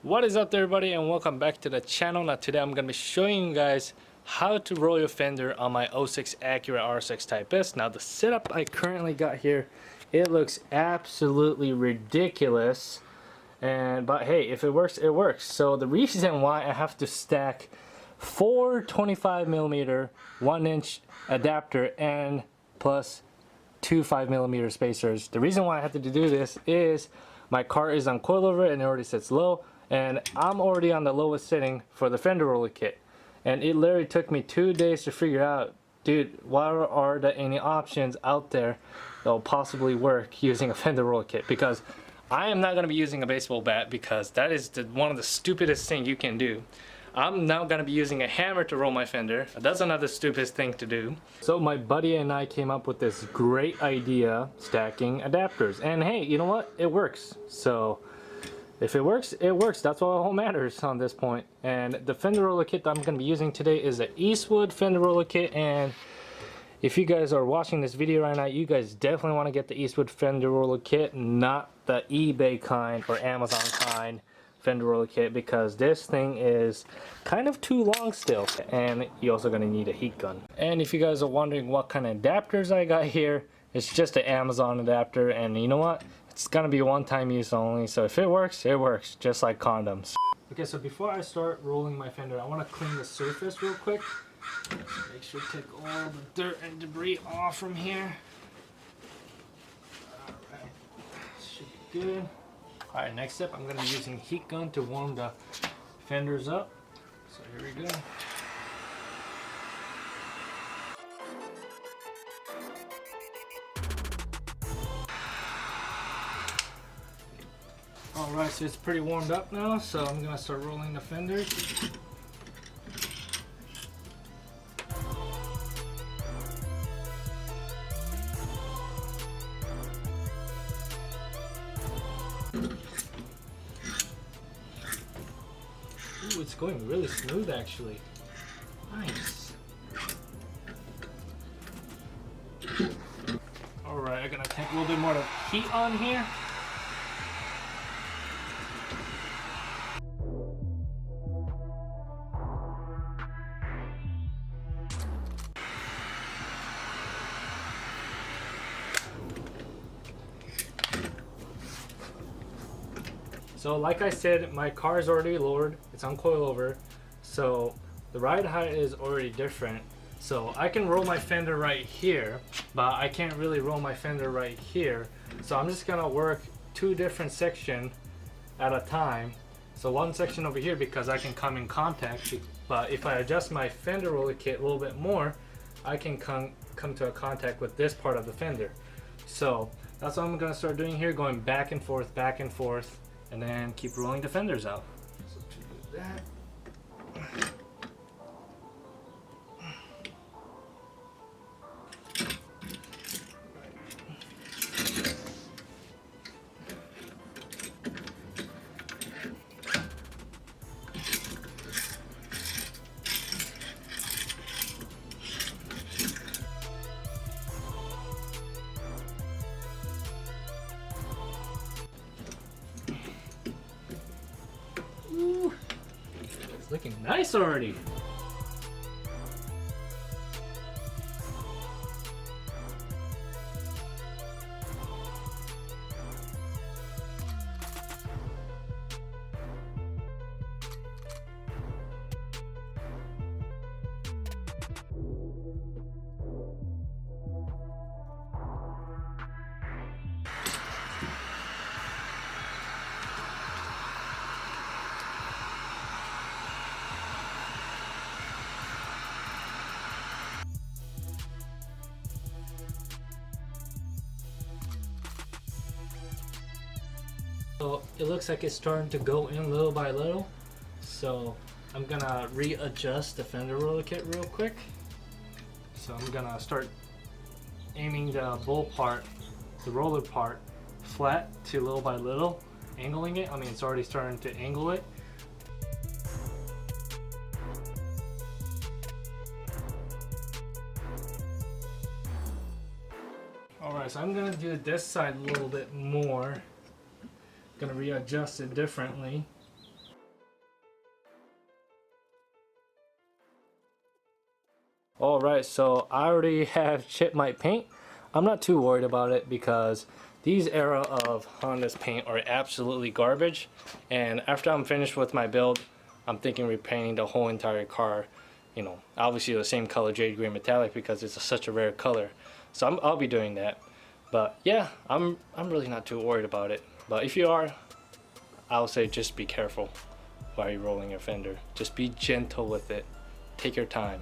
What is up there, everybody, and welcome back to the channel. Now today I'm going to be showing you guys how to roll your Fender on my '06 Acura RSX Type S. Now the setup I currently got here, it looks absolutely ridiculous, but hey, if it works, it works. So the reason why I have to stack 4 25mm 1-inch adapter and plus 2 5mm spacers. The reason why I have to do this is my car is on coilover and it already sits low, and I'm already on the lowest setting for the Fender roller kit, and it literally took me 2 days to figure out, dude, what are there any options out there that will possibly work using a Fender roller kit, because I am not going to be using a baseball bat because that is one of the stupidest things you can do. I'm now going to be using a hammer to roll my Fender. That's another stupid thing to do. So my buddy and I came up with this great idea, stacking adapters, and hey, you know what, it works. So if it works, it works. That's all matters on this point. And the Fender roller kit that I'm going to be using today is the Eastwood Fender roller kit, and if you guys are watching this video right now, you guys definitely want to get the Eastwood Fender roller kit, not the eBay kind or Amazon kind Fender roller kit, because this thing is kind of too long still, and you're also going to need a heat gun. And if you guys are wondering what kind of adapters I got here, it's just an Amazon adapter, and you know what, it's going to be one-time use only, so if it works, just like condoms. Okay, so before I start rolling my Fender, I want to clean the surface real quick. Make sure to take all the dirt and debris off from here. Alright, should be good. Alright, next step, I'm going to be using heat gun to warm the Fenders up. So here we go. Alright, so it's pretty warmed up now, so I'm going to start rolling the Fenders. Ooh, it's going really smooth actually. Nice. Alright, I'm gonna take a little bit more of heat on here. So like I said, my car is already lowered, it's on coilover, so the ride height is already different. So I can roll my Fender right here, but I can't really roll my Fender right here. So I'm just gonna work 2 different sections at a time. So one section over here because I can come in contact, but if I adjust my Fender roller kit a little bit more, I can come to a contact with this part of the Fender. So that's what I'm gonna start doing here, going back and forth, and then keep rolling the Fenders out. So to do that, ooh, it's looking nice already. So it looks like it's starting to go in little by little. So I'm gonna readjust the Fender roller kit real quick. So I'm gonna start aiming the bowl part, the roller part, flat to little by little, angling it. I mean, it's already starting to angle it. Alright, so I'm gonna do this side a little bit more. Gonna readjust it differently. Alright, so I already have chipped my paint. I'm not too worried about it because these era of Honda's paint are absolutely garbage. And after I'm finished with my build, I'm thinking repainting the whole entire car. You know, obviously the same color, jade green metallic, because it's such a rare color. So I'll be doing that. But yeah, I'm really not too worried about it. But if you are, I'll say just be careful while you're rolling your fender. Just be gentle with it. Take your time.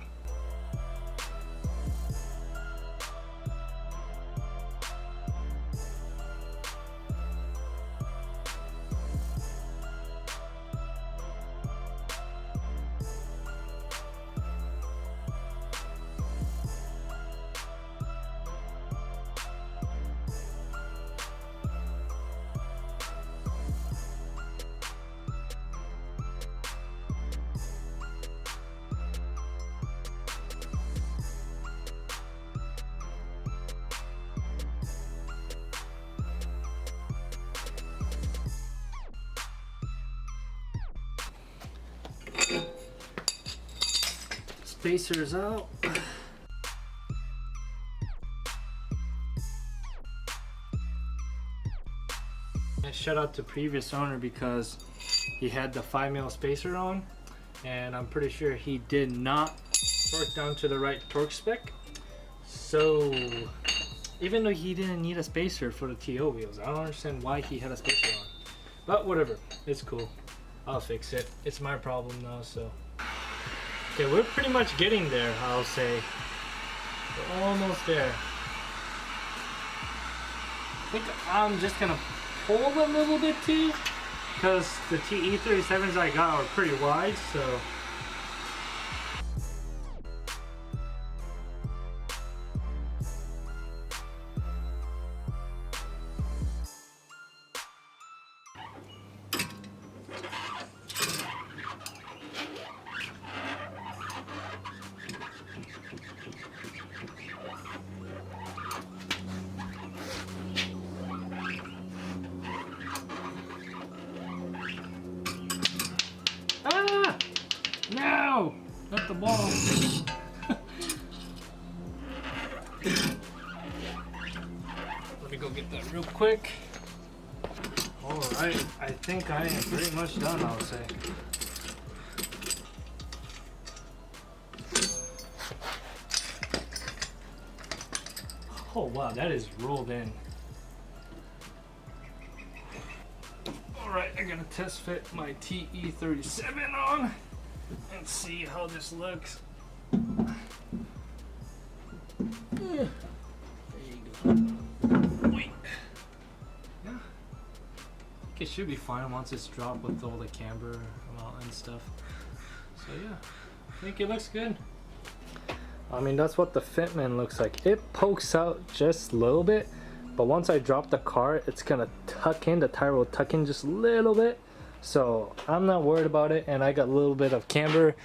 Spacers out. And shout out to previous owner because he had the 5mm spacer on, and I'm pretty sure he did not torque down to the right torque spec. So even though he didn't need a spacer for the TO wheels, I don't understand why he had a spacer on. But whatever, it's cool. I'll fix it. It's my problem now, so. Okay, we're pretty much getting there, I'll say. We're almost there. I think I'm just gonna pull a little bit too, because the TE37s I got are pretty wide, so. No! Not the ball. Let me go get that real quick. Alright, I think I am pretty much done, I'll say. Oh wow, that is rolled in. Alright, I gotta test fit my TE37 on and see how this looks. There you go. Wait. Yeah. I think it should be fine once it's dropped with all the camber and stuff. So yeah, I think it looks good. I mean, that's what the fitment looks like. It pokes out just a little bit, but once I drop the car, it's gonna tuck in, the tire will tuck in just a little bit. So I'm not worried about it, and I got a little bit of camber,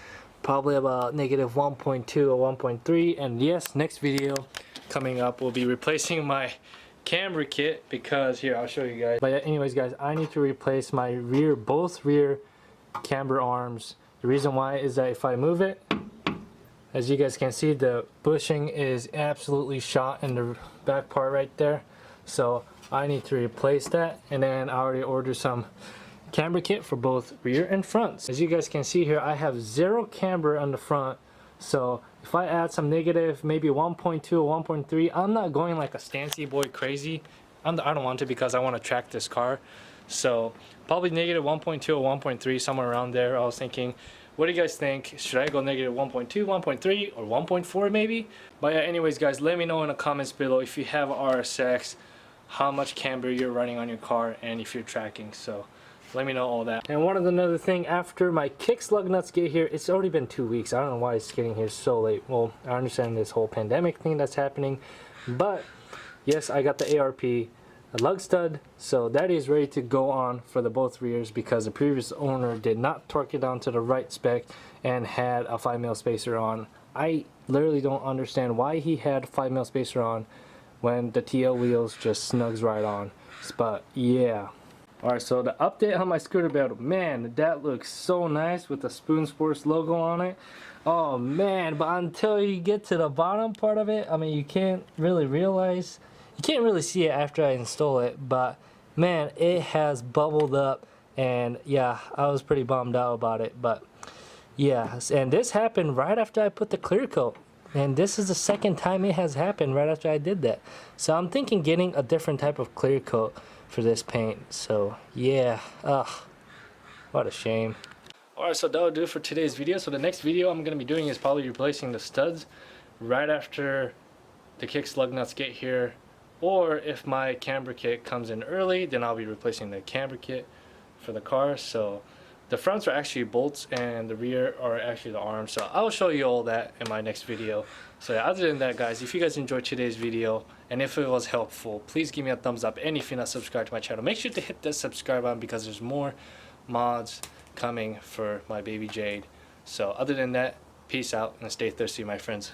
probably about negative 1.2 or 1.3. And yes, next video coming up will be replacing my camber kit, because here, I'll show you guys. But yeah, anyways guys, I need to replace my both rear camber arms. The reason why is that if I move it, as you guys can see, the bushing is absolutely shot in the back part right there. So I need to replace that, and then I already ordered some camber kit for both rear and fronts. As you guys can see here, I have 0 camber on the front, so if I add some negative, maybe 1.2 or 1.3, I'm not going like a Stancy boy crazy. I don't want to, because I want to track this car. So probably negative 1.2 or 1.3, somewhere around there. I was thinking, what do you guys think? Should I go negative 1.2, 1.3, or 1.4 maybe? But yeah, anyways guys, let me know in the comments below if you have RSX, how much camber you're running on your car, and if you're tracking. So let me know all that. And another thing, after my kick slug nuts get here, it's already been 2 weeks. I don't know why it's getting here so late. Well, I understand this whole pandemic thing that's happening, but yes, I got the ARP, a lug stud, so that is ready to go on for the both rears, because the previous owner did not torque it down to the right spec and had a 5mm spacer on. I literally don't understand why he had 5mm spacer on when the TL wheels just snugs right on. But yeah. Alright, so the update on my scooter belt, man, that looks so nice with the Spoon Sports logo on it. Oh man, but until you get to the bottom part of it, I mean, you can't really see it after I install it, but man, it has bubbled up, and yeah, I was pretty bummed out about it. But yeah, and this happened right after I put the clear coat, and this is the second time it has happened right after I did that. So I'm thinking getting a different type of clear coat for this paint. So yeah, what a shame. Alright, so that'll do it for today's video. So the next video I'm going to be doing is probably replacing the studs right after the kick slug nuts get here, or if my camber kit comes in early, then I'll be replacing the camber kit for the car. So the fronts are actually bolts and the rear are actually the arms, so I'll show you all that in my next video. So yeah, other than that, guys, if you guys enjoyed today's video and if it was helpful, please give me a thumbs up, and if you're not subscribed to my channel, make sure to hit that subscribe button because there's more mods coming for my baby Jade. So other than that, peace out and stay thirsty, my friends.